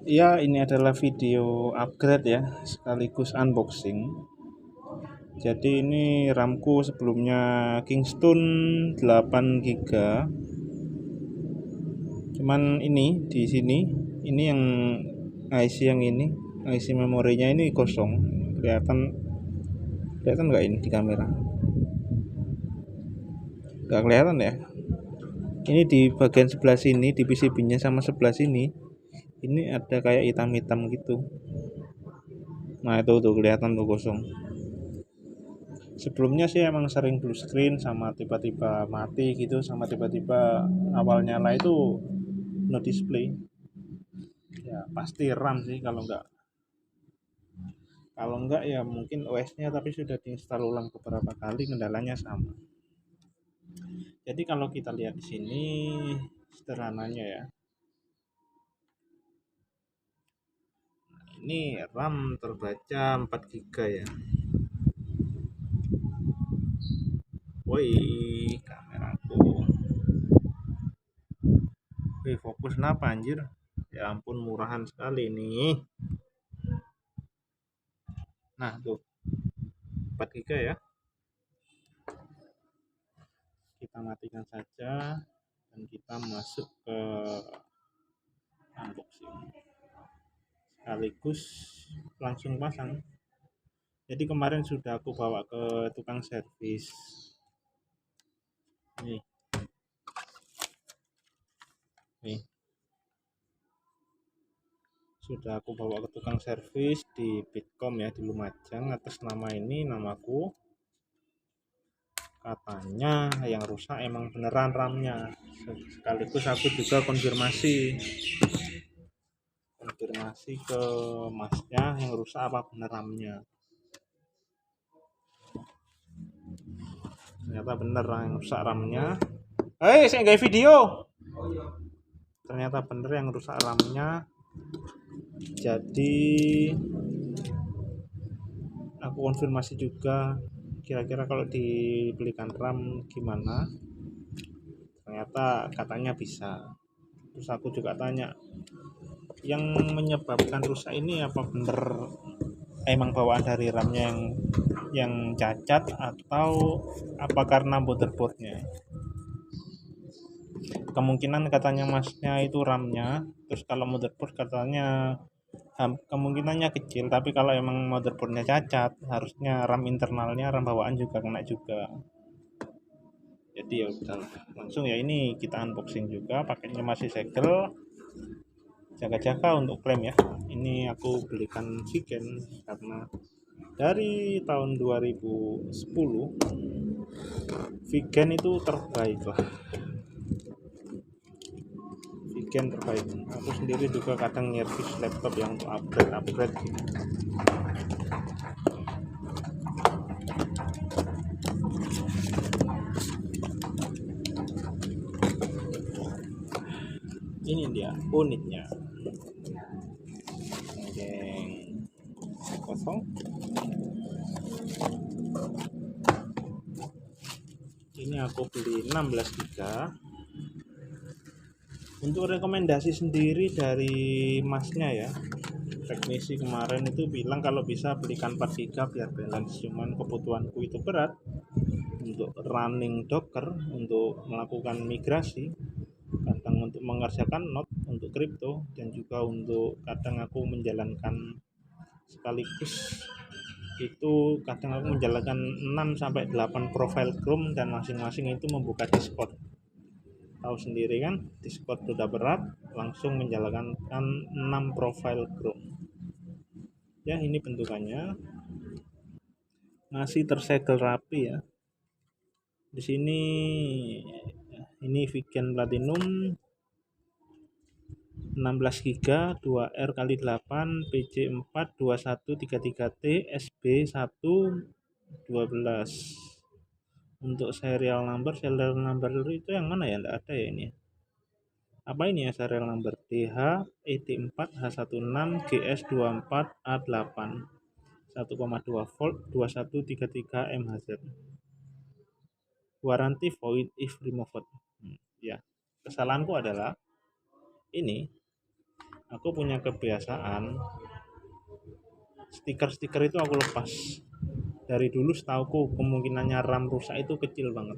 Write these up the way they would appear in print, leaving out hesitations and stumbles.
Ya, ini adalah video upgrade ya, sekaligus unboxing. Jadi ini RAM-ku sebelumnya Kingston 8 GB. Cuman ini di sini, ini yang IC yang ini, IC memorinya ini kosong. Kelihatan kelihatan nggak ini di kamera? Nggak kelihatan ya. Ini di bagian sebelah sini, di PCB-nya sama sebelah sini. Ini ada kayak hitam-hitam gitu. Nah, itu tuh kelihatan tuh kosong. Sebelumnya sih emang sering blue screen sama tiba-tiba mati gitu, sama tiba-tiba awal nyala itu no display. Ya pasti RAM sih, kalau enggak ya mungkin OS-nya tapi sudah diinstal ulang beberapa kali, kendalanya sama. Jadi kalau kita lihat di sini sederhananya ya, ini RAM terbaca 4 GB ya. Woi, kameraku. Wih, fokus kenapa anjir? Ya ampun, murahan sekali nih. Nah, tuh 4 GB ya. Kita matikan saja dan kita masuk ke unboxing. Sekaligus langsung pasang. Jadi kemarin sudah aku bawa ke tukang servis. Nih, nih. Sudah aku bawa ke tukang servis di Bitkom ya, di Lumajang, atas nama ini, namaku. Katanya yang rusak emang beneran RAM-nya. Sekaligus aku juga konfirmasi ke masnya yang rusak apa bener RAM-nya. Ternyata bener yang rusak RAM-nya. Saya nggak video. Ternyata bener yang rusak RAM-nya. Jadi aku konfirmasi juga kira-kira kalau dibelikan RAM gimana. Ternyata katanya bisa. Terus aku juga tanya, yang menyebabkan rusak ini apa bener emang bawaan dari RAM-nya yang cacat atau apa karena motherboardnya. Kemungkinan katanya masnya itu RAM-nya, terus kalau motherboard katanya kemungkinannya kecil, tapi kalau emang motherboardnya cacat harusnya RAM internalnya, RAM bawaan juga kena juga. Jadi ya udah langsung ya, ini kita unboxing juga, pakainya masih segel, jaga-jaga untuk klaim ya. Ini aku belikan Vigen karena dari tahun 2010 Vigen itu terbaik lah. Vigen terbaik. Aku sendiri juga kadang nyervis laptop yang untuk upgrade gitu. Ini dia unitnya. Geng kosong. Ini aku beli 16 GB. Untuk rekomendasi sendiri dari masnya ya, teknisi kemarin itu bilang kalau bisa belikan 4 GB biar balance, cuman kebutuhanku itu berat untuk running Docker, untuk melakukan migrasi, kadang untuk mengerjakan node untuk kripto, dan juga untuk kadang aku menjalankan sekaligus itu kadang aku menjalankan 6 sampai 8 profile Chrome, dan masing-masing itu membuka Discord. Tahu sendiri kan, Discord sudah berat, langsung menjalankan 6 profile Chrome. Ya, ini bentukannya masih tersegel rapi ya. Di sini ini Vigen Platinum 16 GB 2R kali 8 PC4 2133T SB1 12. Untuk serial number itu yang mana ya, enggak ada ya ini. Apa ini ya serial number? DH ET4 H16 GS24 A8 1,2 volt 2133 MHz. Warranty void if removed. Ya, kesalahanku adalah ini, Aku punya kebiasaan stiker-stiker itu aku lepas. Dari dulu setauku kemungkinannya RAM rusak itu kecil banget,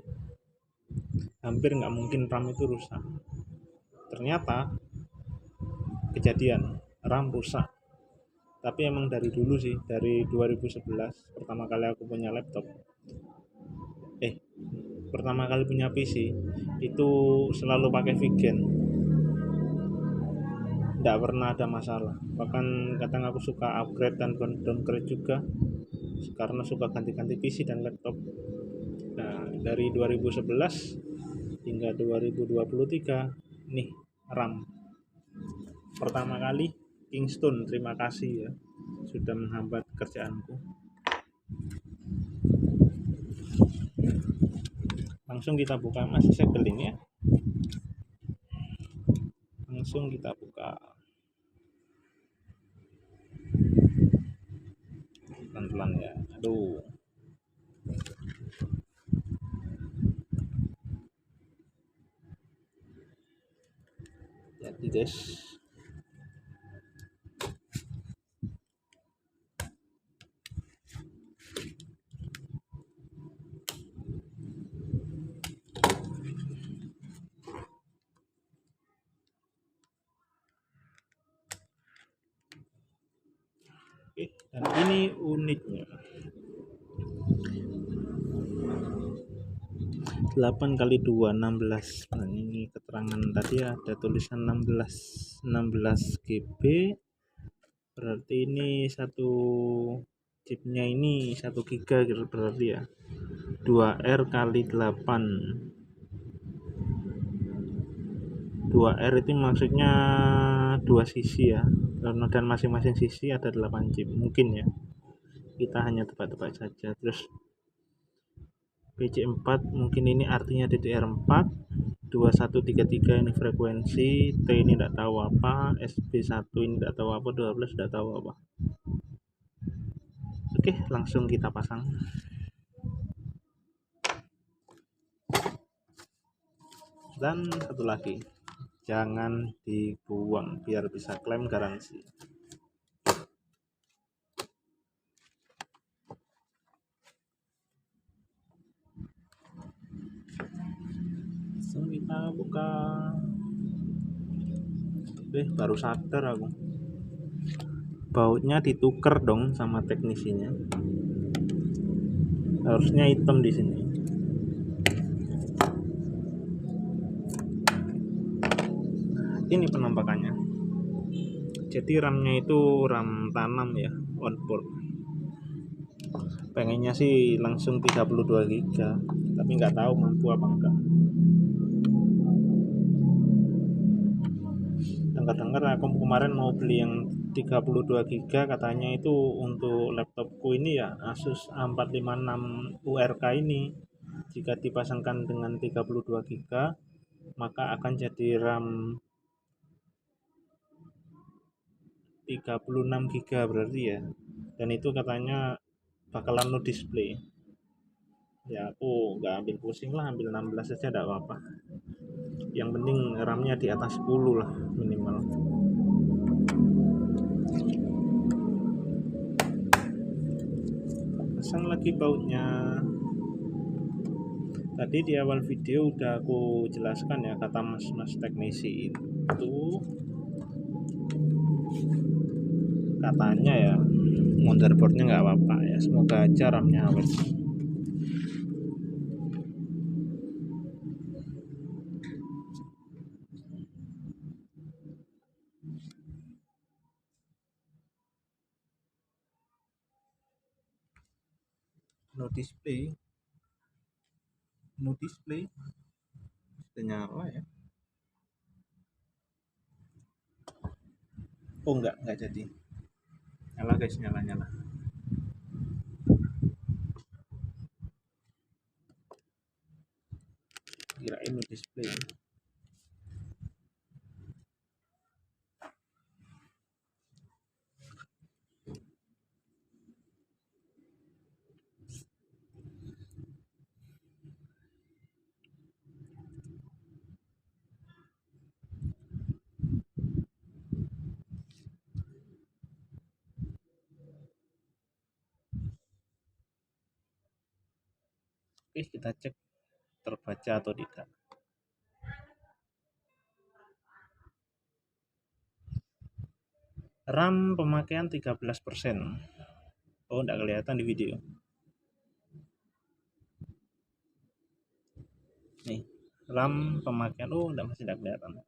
hampir nggak mungkin RAM itu rusak. Ternyata kejadian RAM rusak. Tapi emang dari dulu sih, dari 2011 pertama kali aku punya laptop, eh pertama kali punya PC itu selalu pakai Vigen, nggak pernah ada masalah. Bahkan kadang aku suka upgrade dan downgrade juga karena suka ganti-ganti PC dan laptop. Nah, dari 2011 hingga 2023 nih RAM pertama kali Kingston, terima kasih ya sudah menghambat kerjaanku. Langsung kita buka, masih segel ini ya, langsung kita buka pelan-pelan ya. Aduh, jadi guys, oke, dan ini unitnya 8 kali 2 16. Nah, ini keterangan tadi ada tulisan 16 GB, berarti ini satu chipnya ini 1 giga gitu berarti ya. 2R kali 8, 2R itu maksudnya dua sisi ya, dan masing-masing sisi ada 8 chip mungkin ya, kita hanya tebak-tebak saja. Terus PC4 mungkin ini artinya DDR4, 2133 ini frekuensi, T ini tidak tahu apa, SB1 ini tidak tahu apa, 12 tidak tahu apa. Oke, langsung kita pasang. Dan satu lagi, jangan dibuang biar bisa klaim garansi. Langsung kita buka. Baru sadar aku, bautnya ditukar dong sama teknisinya, harusnya hitam di sini. Ini penampakannya. Jadi RAM-nya itu RAM tanam ya, onboard. Pengennya sih langsung 32 GB, tapi nggak tahu mampu apa enggak. Dengar-dengar aku kemarin mau beli yang 32 GB, katanya itu untuk laptopku ini ya, Asus A456 URK ini. Jika dipasangkan dengan 32 GB, maka akan jadi RAM 36 GB berarti ya. Dan itu katanya bakalan no display. Ya aku nggak ambil pusing lah, ambil 16 saja tidak apa-apa. Yang penting RAM-nya di atas 10 lah minimal. Pasang lagi bautnya. Tadi di awal video udah aku jelaskan ya, kata mas teknisi itu katanya ya motherboardnya nggak apa-apa ya, semoga aja RAM-nya awet. No display, no display sudah nyala ya. Oh enggak jadi nyala guys, nyala kirain no display. Oke, kita cek terbaca atau tidak. RAM pemakaian 13%. Oh, enggak kelihatan di video. Nih, RAM pemakaian, oh enggak, masih enggak kelihatan.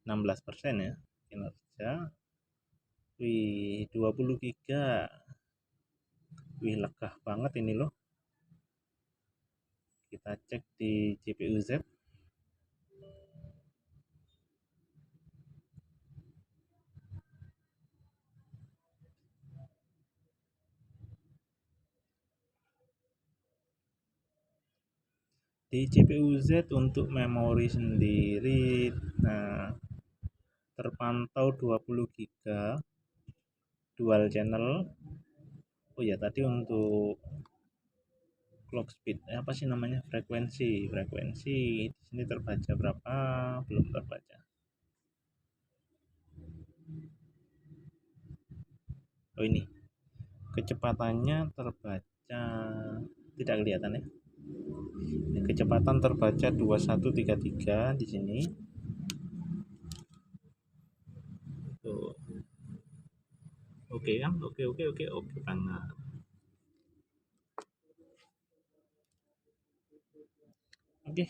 16% ya. Kinerja. Wih, 20 giga. Wih, lega banget ini loh. Kita cek di CPU Z. Di CPU Z untuk memori sendiri, nah, terpantau 20 giga dual channel. Oh ya, tadi untuk clock speed, apa sih namanya, frekuensi di sini terbaca berapa, belum terbaca. Oh, ini kecepatannya terbaca tidak kelihatan ya. Ini kecepatan terbaca 2133 di sini. Tuh. Oke kan? Oke banget. Oke.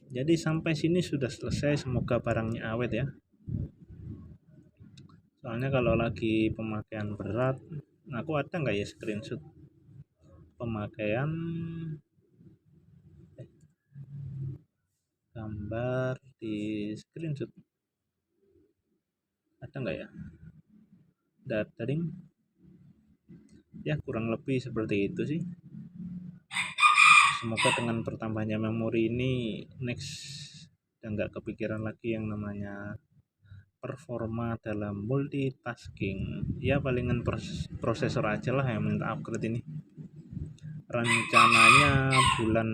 Jadi sampai sini sudah selesai, semoga barangnya awet ya. Soalnya kalau lagi pemakaian berat, aku ada nggak ya screenshot pemakaian gambar di screenshot, ada nggak ya? Daring ya, kurang lebih seperti itu sih. Semoga dengan bertambahnya memori ini next dan nggak kepikiran lagi yang namanya performa dalam multitasking. Ya palingan prosesor aja lah yang minta upgrade ini. Rencananya bulan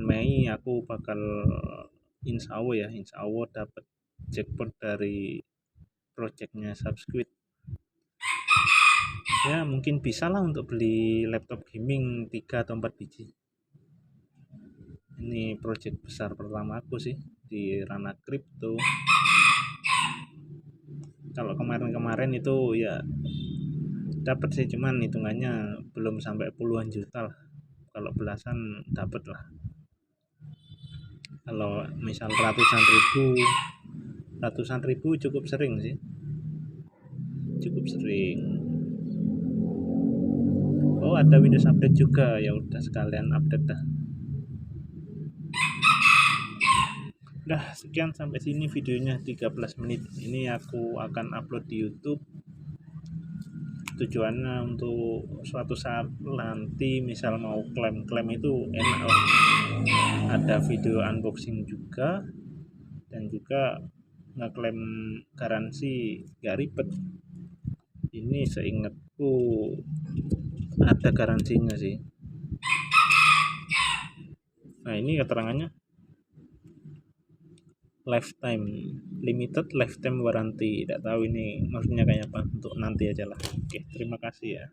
Mei aku bakal insya Allah dapat jackpot dari projectnya Subsquid. Ya mungkin bisa lah untuk beli laptop gaming 3 atau 4 biji. Ini project besar pertama aku sih di ranah kripto. Kalau kemarin-kemarin itu ya dapat sih, cuman hitungannya belum sampai puluhan juta lah. Kalau belasan dapat lah. Kalau misal ratusan ribu cukup sering sih, cukup sering. Oh, ada Windows update juga, ya udah sekalian update dah. Udah sekian, sampai sini videonya 13 menit. Ini aku akan upload di YouTube. Tujuannya untuk suatu saat nanti misal mau klaim itu enak lah. Ada video unboxing juga, dan juga ngeklaim garansi gak ribet. Ini seingatku ada garansinya sih. Nah, ini keterangannya lifetime, limited lifetime warranty. Tidak tahu ini maksudnya kayak apa, untuk nanti aja lah. Oke, terima kasih ya.